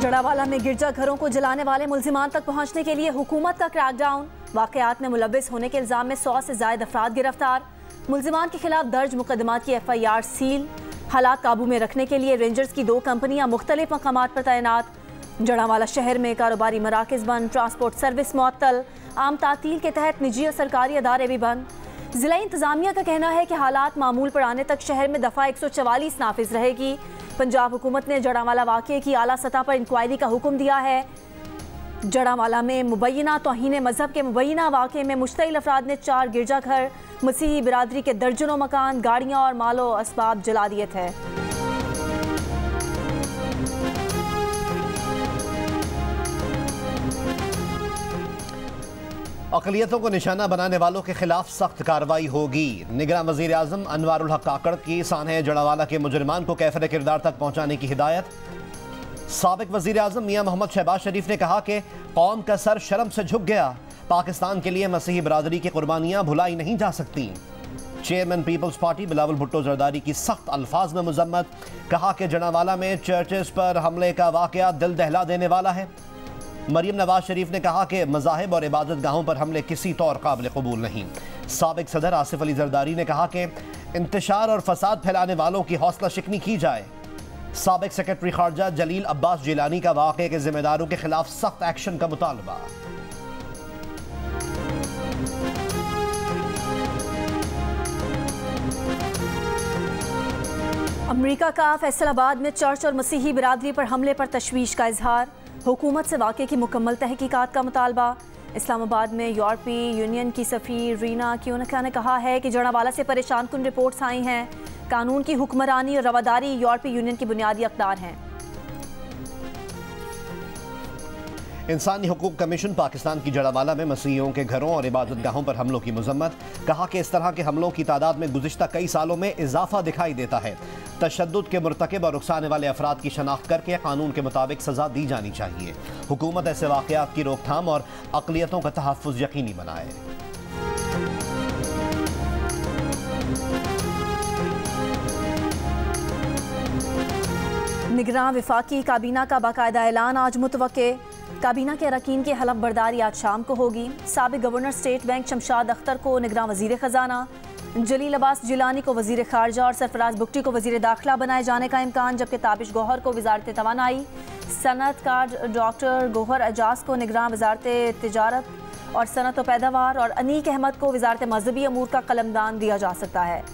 जड़ावाला में गिरजाघरों को जलाने वाले मुल्जिमान तक पहुंचने के लिए हुकूमत का क्रैकडाउन। वाकयात में मुलव्विस होने के इल्जाम में 100 से ज्यादा अफराद गिरफ्तार। मुल्जिमान के खिलाफ दर्ज मुकदमात की FIR सील। हालात काबू में रखने के लिए रेंजर्स की 2 कंपनियां मुख्तलिफ मकामात पर तैनात। जड़ावाला शहर में कारोबारी मराकज़ बंद, ट्रांसपोर्ट सर्विस मुअत्तल। आम तातील के तहत निजी और सरकारी अदारे भी बंद। जिला इंतजामिया का कहना है कि हालात मामूल पर आने तक शहर में दफ़ा 144 नाफिज रहेगी। पंजाब हुकूमत ने जड़ावाला वाक़े की आला सतह पर इंक्वायरी का हुक्म दिया है। जड़ावाला में मुबैना तौहीन मजहब के मुबैना वाक़े में मुश्तइल अफराद ने 4 गिरजाघर, मसीही बिरादरी के दर्जनों मकान, गाड़ियाँ और मालो असबाब जला दिए थे। अक़लियतों को निशाना बनाने वालों के खिलाफ सख्त कार्रवाई होगी। निगरान वज़ीर आज़म अनवारुल हक काकड़ की सानहे जड़ावाला के मुजरिमान को कैफ़िर किरदार तक पहुँचाने की हिदायत। साबिक़ वज़ीर आज़म मियाँ मोहम्मद शहबाज शरीफ ने कहा कि कौम का सर शर्म से झुक गया। पाकिस्तान के लिए मसीही बरादरी की कुर्बानियाँ भुलाई नहीं जा सकती। चेयरमैन पीपल्स पार्टी बिलावल भुट्टो जरदारी की सख्त अल्फाज में मजम्मत। कहा कि जड़ावाला में चर्चेस पर हमले का वाक़या दिल दहला देने वाला है। मरीम नवाज शरीफ ने कहा कि मज़ाहिब और इबादत गाहों पर हमले किसी तौर काबिल कबूल नहीं। साबिक़ सदर आसिफ अली जरदारी ने कहा कि इंतशार और फसाद फैलाने वालों की हौसला शिकनी की जाए। साबिक़ सेक्रेटरी खारजा जलील अब्बास जिलानी का वाक़े के ज़िम्मेदारों के खिलाफ सख्त एक्शन का मुतालबा। अमरीका का फैसलाबाद में चर्च और मसीही बिरादरी पर हमले पर तशवीश का इजहार। हुकूमत से वाक़े की मुकम्मल तहकीकात का मुतालबा। इस्लामाबाद में यूरोपीय यूनियन की सफ़ीर रीना क्यूनका ने कहा है कि जड़ावाला से परेशान कुन रिपोर्ट्स आई हैं। कानून की हुक्मरानी और रवादारी यूरोपीय यूनियन की बुनियादी अक़दार हैं। इंसानी हुकूक कमीशन पाकिस्तान की जड़ावाला में मसीहियों के घरों और इबादत गाहों पर हमलों की मजम्मत। कहा कि इस तरह के हमलों की तादाद में गुज़िश्ता कई सालों में इजाफा दिखाई देता है। तशद्दुद के मुर्तकिब और उकसाने वाले अफराद की शनाख्त करके कानून के मुताबिक सज़ा दी जानी चाहिए। हुकूमत ऐसे वाक़यात की रोकथाम और अक़लियतों का तहफ़्फ़ुज़ यकीनी बनाए। निगरान वफाकी काबीना का बाकायदा ऐलान आज मुतवक्के। काबीना के अरकान की हलफ बर्दारी आज शाम को होगी। साबिक़ governor state bank Shamshad Akhtar को निगरान वज़ीर ख़जाना, जलील अब्बास जिलानी को वज़ीर ख़ारजा और सरफराज बुगटी को वज़ीर दाखिला बनाए जाने का इम्कान, जबकि ताबिश गौहर को वज़ारत तवानाई, सनअतकार डॉक्टर गौहर एजाज को निगरान वज़ारत तिजारत और सनत व पैदावार और अनीक अहमद को वज़ारत मज़हबी अमूर का कलमदान दिया जा सकता है।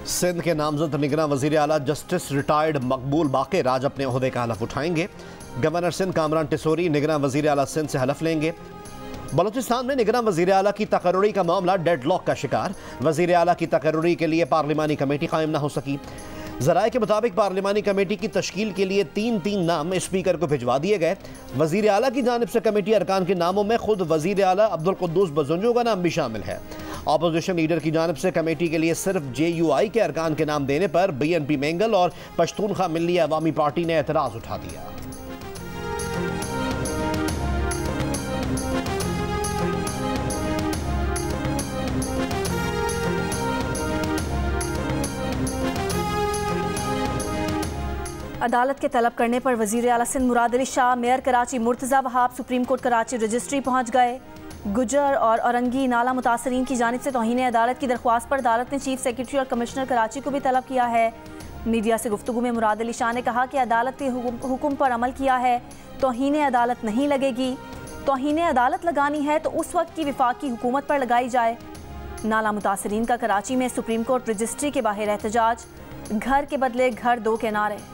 सिंध के नामजद निगरान वज़ीर आला जस्टिस रिटायर्ड मकबूल बाक़िर आज अपने ओहदे का हलफ उठाएंगे। गवर्नर सिंध कामरान टिसोरी निगरान वज़ीर आला सिंध से हलफ लेंगे। बलूचिस्तान में निगरान वज़ीर आला की तकर्रुरी का मामला डेडलॉक का शिकार। वज़ीर आला की तकर्रुरी के लिए पार्लिमानी कमेटी कायम न हो सकी। ज़राए के मुताबिक पार्लिमानी कमेटी की तश्कील के लिए 3 नाम स्पीकर को भिजवा दिए गए। वज़ीर आला की जानिब से कमेटी अरकान के नामों में खुद वज़ीर आला अब्दुल कुद्दूस बजुंजो का नाम भी शामिल है। अपोजिशन लीडर की जानिब से कमेटी के लिए सिर्फ JUI के अरकान के नाम देने पर BNP मेंगल और पश्तूनख्वा मिल्ली अवामी पार्टी ने एतराज़ उठा दिया। अदालत के तलब करने पर वज़ीर आला Sindh Murad Ali Shah, mayor Karachi Murtaza Wahab supreme court Karachi registry पहुँच गए। गुजर और औरंगी नाला मुतासरीन की जानिब से तौहीन अदालत की दरख्वास्त पर अदालत ने चीफ सेक्रेटरी और कमिश्नर कराची को भी तलब किया है। मीडिया से गुफ्तगू में मुराद अली शाह ने कहा कि अदालत के हुक्म पर अमल किया है, तौहीन अदालत नहीं लगेगी। तौहीन अदालत लगानी है तो उस वक्त की वफाकी हुकूमत पर लगाई जाए। नाला मुतासरीन का कराची में सुप्रीम कोर्ट रजिस्ट्री के बाहर एहतजाज। घर के बदले घर दो के नारे।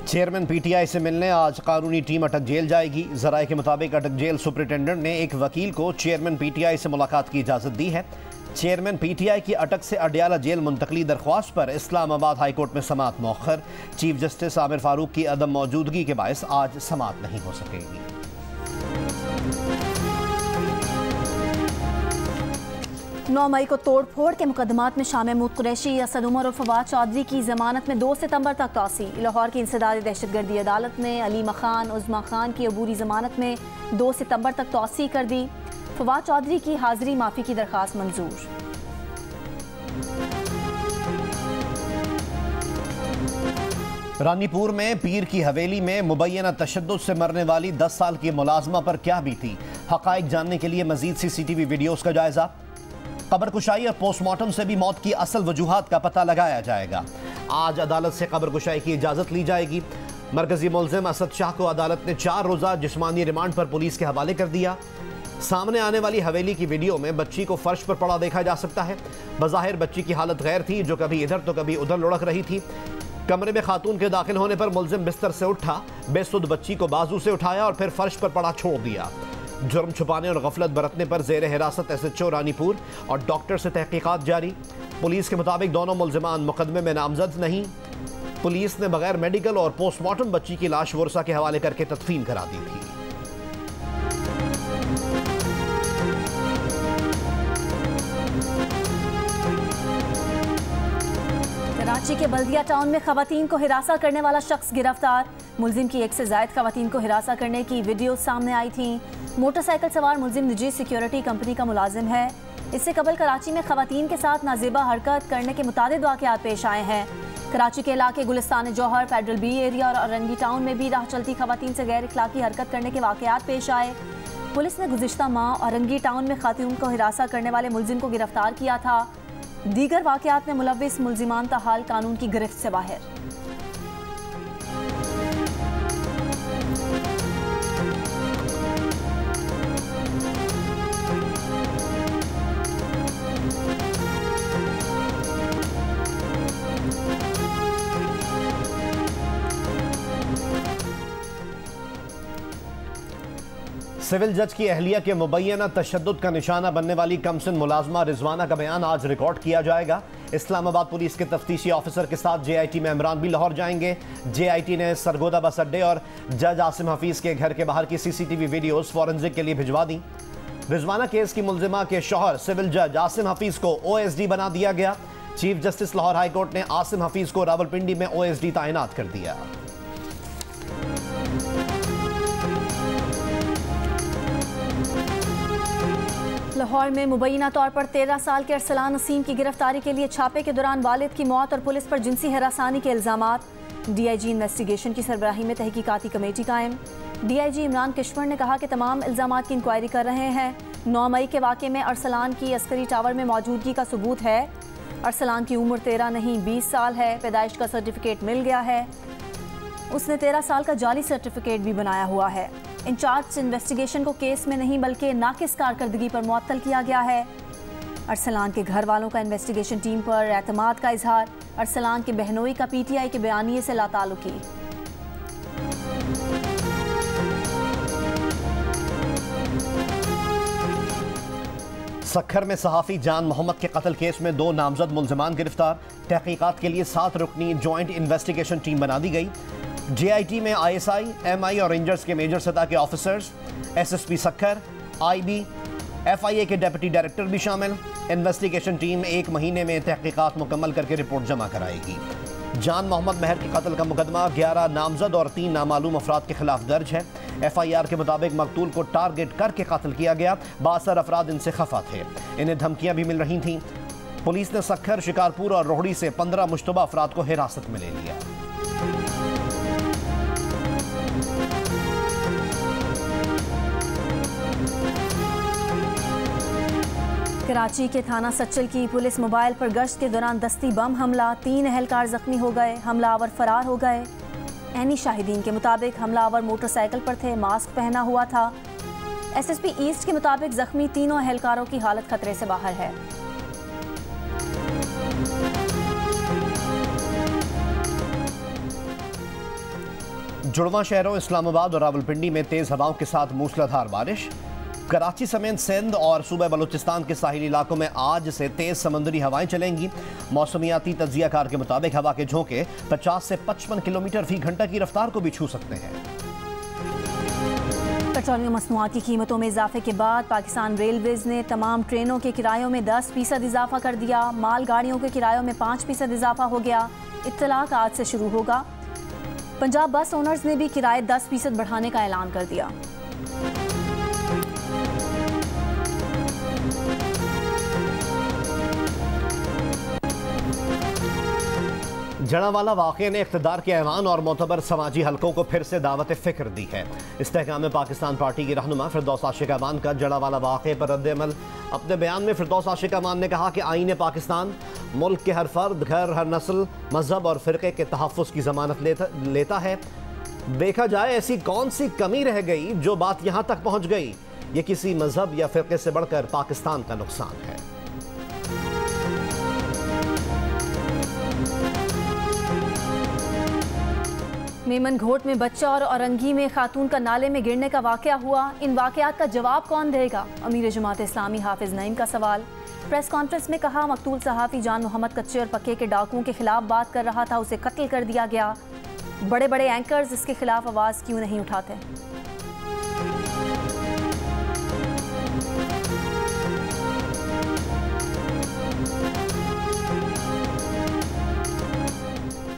चेयरमैन PTI से मिलने आज कानूनी टीम अटक जेल जाएगी। ज़राए के मुताबिक अटक जेल सुपरिटेंडेंट ने एक वकील को चेयरमैन PTI से मुलाकात की इजाज़त दी है। चेयरमैन PTI की अटक से अडयाला जेल मुंतकली दरख्वास्त पर इस्लामाबाद हाई कोर्ट में समाअत मौखर। चीफ जस्टिस आमिर फारूक की अदम मौजूदगी के बायस आज समाअत नहीं हो सकेगी। 9 मई को तोड़ फोड़ के मुकदमात में शाह महमूद कुरैशी, असद उमर और फवाद चौधरी की जमानत में 2 सितंबर तक तौसी। लाहौर की इंसदादी दहशतगर्दी अदालत ने अलीमा खान, उज़मा खान की अबूरी जमानत में 2 सितंबर तक तौसी कर दी। फवाद चौधरी की हाजिरी माफी की दरख्वास्त मंजूर। रानीपुर में पीर की हवेली में मुबैना तशद्दुद से मरने वाली 10 साल की मुलाजमा पर क्या बीती, हकाइक जानने के लिए मजीद CCTV वीडियोस का जायजा। कब्रकुशाई और पोस्टमार्टम से भी मौत की असल वजूहात का पता लगाया जाएगा। आज अदालत से कब्रकुशाई की इजाज़त ली जाएगी। मरकजी मुल्जिम असद शाह को अदालत ने 4 रोज़ा जिस्मानी रिमांड पर पुलिस के हवाले कर दिया। सामने आने वाली हवेली की वीडियो में बच्ची को फर्श पर पड़ा देखा जा सकता है। बज़ाहिर बच्ची की हालत गैर थी, जो कभी इधर तो कभी उधर लुढ़क रही थी। कमरे में खातून के दाखिल होने पर मुल्जिम बिस्तर से उठा, बेसुध बच्ची को बाजू से उठाया और फिर फर्श पर पड़ा छोड़ दिया। जुर्म छुपाने और गफलत बरतने पर जेर हिरासत SHO रानीपुर और डॉक्टर से तहकीकात जारी। पुलिस के मुताबिक दोनों मुल्जिमान मुकदमे में नामजद नहीं। पुलिस ने बगैर मेडिकल और पोस्टमार्टम बच्ची की लाश वर्सा के हवाले करके तदफीन करा दी थी। कराची के बल्दिया टाउन में खवातीन को हिरासा करने वाला शख्स गिरफ्तार। मुल्जिम की 1 से ज़ायद खवातीन को हिरासा करने की वीडियो सामने आई थी। मोटरसाइकिल सवार मुल्जिम निजी सिक्योरिटी कंपनी का मुलाजिम है। इससे कबल कराची में खवातीन के साथ नाजेबा हरकत करने के मुतादिद वाक़यात पेश आए हैं। कराची के इलाके गुलिस्तान जौहर, फेडरल बी एरिया और औरंगी टाउन में भी राह चलती खवातीन से गैर इखलाकी हरकत करने के वाक़यात पेश आए। पुलिस ने गुज़िश्ता माह औरंगी टाउन में खातून को हिरासा करने वाले मुल्जिम को गिरफ्तार किया था। दीगर वाक़यात में मुलव्विस मुल्जिमान ताहाल कानून की गिरफ्त से बाहर। सिविल जज की अहलिया के मुबैना तशद्दुद का निशाना बनने वाली कमसिन मुलाजमा रिजवाना का बयान आज रिकॉर्ड किया जाएगा। इस्लामाबाद पुलिस के तफ्तीशी ऑफिसर के साथ JIT मेंबरान भी लाहौर जाएंगे। JIT ने सरगोदा बस अड्डे और जज आसिम हफीज के घर के बाहर की CCTV वीडियोस फॉरेंसिक के लिए भिजवा दी। रिजवाना केस की मुल्जिमा के शौहर सिविल जज आसिम हफीज को OSD बना दिया गया। Chief justice Lahore high court ने आसिम हफीज को रावलपिंडी में OSD तैनात कर दिया। लाहौर में मुबैना तौर पर 13 साल के अरसलान नसीम की गिरफ्तारी के लिए छापे के दौरान वालिद की मौत और पुलिस पर जिनसी हरासानी के इल्जामात। DIG इन्वेस्टिगेशन की सरबराही में तहकीकाती कमेटी कायम। DIG इमरान किश्वर ने कहा कि तमाम इल्जामात की इंक्वायरी कर रहे हैं। 9 मई के वाक़े में अरसलान की अस्करी टावर में मौजूदगी का सबूत है। अरसलान की उम्र 13 नहीं 20 साल है। पैदाइश का सर्टिफिकेट मिल गया है। उसने 13 साल का जाली सर्टिफिकेट भी बनाया हुआ है। इंचार्ज इन्वेस्टिगेशन को केस में नहीं बल्कि नाकिस कारकर्दगी पर मुअत्तल किया गया है। अरसलान के घर वालों का इन्वेस्टिगेशन टीम पर एतमाद का इजहार। अरसलान के बहनोई का PTI के बयानिए से लाताल्लुकी। सक्खर में सहाफ़ी जान मोहम्मद के कत्ल केस में 2 नामजद मुल्जिमान गिरफ्तार। तहकीकात के लिए 7 रुकनी जॉइंट इन्वेस्टिगेशन टीम बना दी गई। JIT में ISI, MI और रेंजर्स के मेजर सतह के officers, SSP Sukkur, IB, FIA के डेप्यूटी डायरेक्टर भी शामिल। इन्वेस्टिगेशन टीम 1 महीने में तहकीकात मुकम्मल करके रिपोर्ट जमा कराएगी। जान मोहम्मद महर के कत्ल का मुकदमा 11 नामजद और 3 नामालूम अफराद के खिलाफ दर्ज है। FIR के मुताबिक मकतूल को टारगेट करके कत्ल किया गया। 62 अफराद इनसे खफा थे। इन्हें धमकियां भी मिल रही थीं। पुलिस ने सक्खर, शिकारपुर और रोहड़ी से 15 मुश्तबा अफराद को हिरासत में ले लिया। कराची के थाना सच्चल की पुलिस मोबाइल पर गश्त के दौरान दस्ती बम हमला, 3 अहलकार जख्मी हो गए, हमलावर फरार हो गए। ऐनी शाहिदीन के मुताबिक हमलावर मोटरसाइकिल पर थे, मास्क पहना हुआ था। SSP ईस्ट के मुताबिक जख्मी तीनों अहलकारों की हालत खतरे से बाहर है। जुड़वा शहरों इस्लामाबाद और रावलपिंडी में तेज हवाओं के साथ मूसलाधार बारिश। कराची समेत सिंध और सूबा बलूचिस्तान के साहिली इलाकों में आज से तेज समुद्री हवाएं चलेंगी। मौसमियाती तज्जियाकार के मुताबिक हवा के झोंके 50 से 55 किलोमीटर फी घंटा की रफ्तार को भी छू सकते हैं। पेट्रोलियम मसनूआत की कीमतों में इजाफे के बाद पाकिस्तान रेलवेज ने तमाम ट्रेनों के किरायों में 10% इजाफा कर दिया। माल गाड़ियों के किरायों में 5% इजाफा हो गया। इत्तलाक आज से शुरू होगा। पंजाब बस ओनर्स ने भी किराए 10% बढ़ाने का ऐलान कर दिया। जड़ावाला वाक़े ने इक़्तिदार के ऐवान और मोतबर समाजी हलकों को फिर से दावत फ़िक्र दी है। इस्तेहकाम पाकिस्तान पार्टी की रहनुमा फिरदौस आशिक अमान का जड़ावाला वाक़े पर रद्द-ए-अमल। अपने बयान में फिरदौस आशिक अमान ने कहा कि आईन पाकिस्तान मुल्क के हर फर्द, घर, हर नस्ल, मजहब और फ़िरक़े के तहफ़्फ़ुज़ की ज़मानत लेता है। देखा जाए ऐसी कौन सी कमी रह गई जो बात यहाँ तक पहुँच गई। ये किसी मजहब या फ़िरक़े से बढ़कर पाकिस्तान का नुकसान है। मेमन घोट में बच्चा और औरंगी में खातून का नाले में गिरने का वाक़या हुआ। इन वाक़यात का जवाब कौन देगा? अमीर जमात इस्लामी हाफिज नईम का सवाल। प्रेस कॉन्फ्रेंस में कहा, मकतूल सहाफ़ी जान मोहम्मद कच्चे और पक्के के डाकुओं के खिलाफ बात कर रहा था, उसे कत्ल कर दिया गया। बड़े बड़े एंकर्स इसके खिलाफ आवाज़ क्यों नहीं उठाते?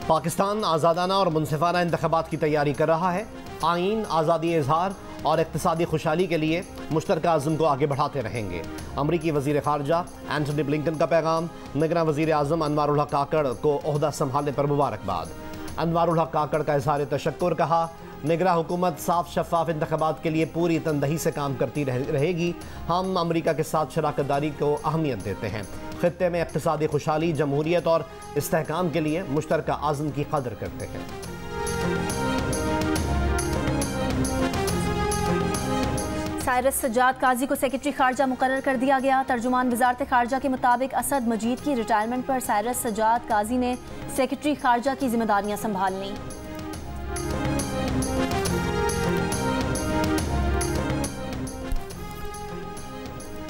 पाकिस्तान आज़ादाना और मुनसिफाना इंतख़ाबात की तैयारी कर रहा है। आइन, आज़ादी इज़हार और इक़्तिसादी खुशहाली के लिए मुश्तरका अज़्म को आगे बढ़ाते रहेंगे। अमरीकी वज़ीर ख़ारजा एंटनी ब्लिंकन का पैगाम। निगरान वज़ीर आज़म अनवारुल हक काकड़ को ओहदा संभालने पर मुबारकबाद। अनवारुल हक काकड़ का इज़हार तशक्कुर। कहा, निगरान हुकूमत साफ शफाफ इंतख़ाबात के लिए पूरी तनदही से काम करती रहेगी। हम अमरीका के साथ शराकतदारी को अहमियत देते हैं। खित्ते में इक़्तिसादी खुशहाली, जमहूरियत और इस्तेहकाम के लिए मुश्तरका आज़म की कदर करते हैं। साइरस सज्जाद काजी को सेक्रेटरी खारजा मुकर्रर कर दिया गया। तर्जुमान वजारत खारजा के मुताबिक असद मजीद की रिटायरमेंट पर साइरस सज्जाद काजी ने सेक्रेटरी खारजा की जिम्मेदारियां संभाल लीं।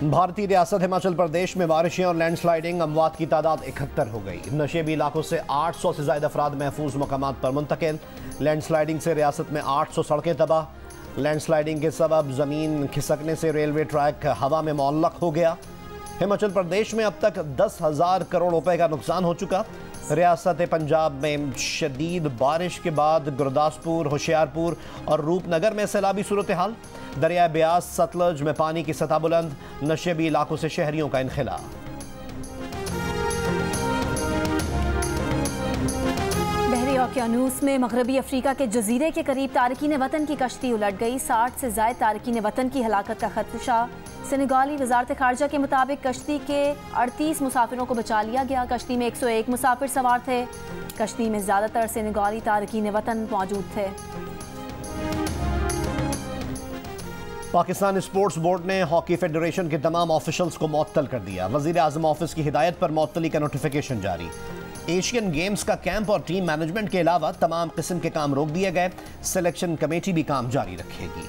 भारतीय रियासत हिमाचल प्रदेश में बारिशें और लैंडस्लाइडिंग, अमवात की तादाद 71 हो गई। नशेबी इलाकों से 800 से ज़ायद अफराद महफूज मकामात पर मुंतकिल। लैंडस्लाइडिंग से रियासत में 800 सड़कें तबाह। लैंडस्लाइडिंग के सबब ज़मीन खिसकने से रेलवे ट्रैक हवा में मुअल्लक हो गया। हिमाचल प्रदेश में अब तक 10,000 करोड़ रुपए का नुकसान हो चुका। रियासत पंजाब में शदीद बारिश के बाद गुरदासपुर, होशियारपुर और रूपनगर में सैलाबी सूरत हाल। दरिया ब्यास, सतलज में पानी की सतह बुलंद। नशेबी इलाकों से शहरियों का इनखला। बहरी ओकियानूस में मगरबी अफ्रीका के जजीरे के करीब तारकीन वतन की कश्ती उलट गई। 60 से ज़ायद तारकीन वतन की हलाकत का खदशा। सेनेगाली वजारत खारजा के मुताबिक कश्ती के 38 मुसाफिरों को बचा लिया गया। कश्ती में 101 मुसाफिर सवार थे। कश्ती में ज़्यादातर सेनेगाली तारकीन वतन मौजूद थे। पाकिस्तान स्पोर्ट्स बोर्ड ने हॉकी फेडरेशन के तमाम ऑफिशियल्स को मुअत्तल कर दिया। वज़ीर आज़म ऑफिस की हिदायत पर मुअत्तली का नोटिफिकेशन जारी। एशियन गेम्स का कैंप और टीम मैनेजमेंट के अलावा तमाम किस्म के काम रोक दिए गए। सिलेक्शन कमेटी भी काम जारी रखेगी।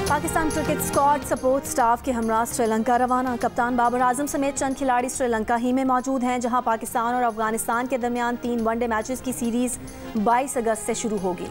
Pakistan cricket squad support staff के हमरा श्रीलंका रवाना। कप्तान बाबर आजम समेत चंद खिलाड़ी श्रीलंका ही में मौजूद हैं, जहां पाकिस्तान और अफगानिस्तान के दरमियान 3 वनडे मैचेस की सीरीज 22 अगस्त से शुरू होगी।